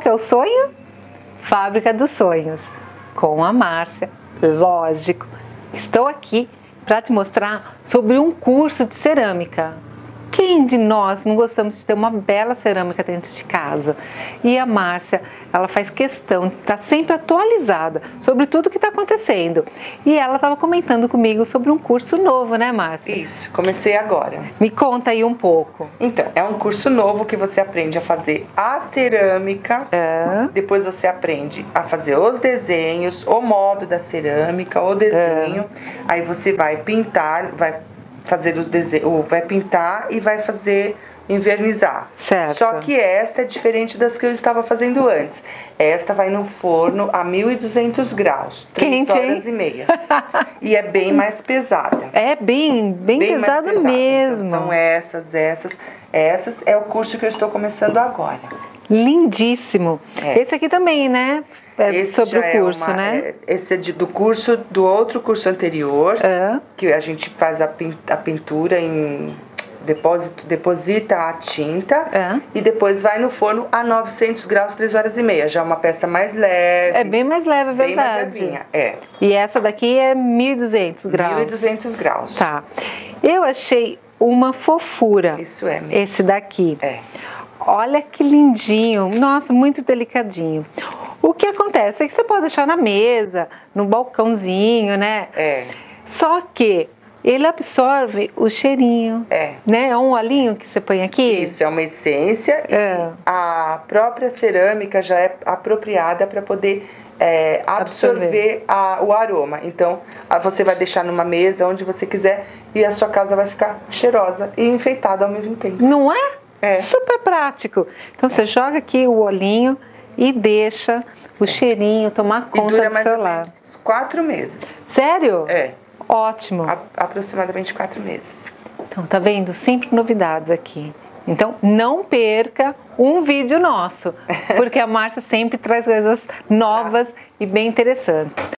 que é o sonho? Fábrica dos Sonhos, com a Márcia, lógico. Estou aqui para te mostrar sobre um curso de cerâmica. Quem de nós não gostamos de ter uma bela cerâmica dentro de casa? E a Márcia, ela faz questão de estar sempre atualizada sobre tudo que está acontecendo. E ela estava comentando comigo sobre um curso novo, né, Márcia? Isso, comecei agora. Me conta aí um pouco. Então, é um curso novo que você aprende a fazer a cerâmica, depois você aprende a fazer os desenhos, o modo da cerâmica, o desenho, aí você vai pintar, vai fazer os desenhos, vai pintar e vai fazer envernizar. Certo. Só que esta é diferente das que eu estava fazendo antes. Esta vai no forno a 1.200 graus, 3 horas e meia. E é bem mais pesada. É bem pesada mesmo. Então, são essas é o curso que eu estou começando agora. Lindíssimo. Esse aqui também, né? Esse sobre o curso, né? Esse é do curso, do outro curso anterior, que a gente faz a pintura em deposita a tinta e depois vai no forno a 900 graus, 3 horas e meia. Já é uma peça mais leve. É bem mais leve, é verdade. Bem mais levinha, E essa daqui é 1.200 graus. 1.200 graus. Tá. Eu achei uma fofura. Isso é mesmo. Esse daqui. Olha que lindinho. Nossa, muito delicadinho. O que acontece é que você pode deixar na mesa, no balcãozinho, né? Só que ele absorve o cheirinho. Né? É um olhinho que você põe aqui? Isso, é uma essência. E a própria cerâmica já é apropriada para poder absorver o aroma. Então, você vai deixar numa mesa onde você quiser e a sua casa vai ficar cheirosa e enfeitada ao mesmo tempo. Não é? Super prático. Então, você joga aqui o olhinho e deixa o cheirinho tomar conta do seu lar. 4 meses. Sério? Ótimo. Aproximadamente 4 meses. Então, tá vendo? Sempre novidades aqui. Então, não perca um vídeo nosso, porque a Márcia sempre traz coisas novas e bem interessantes.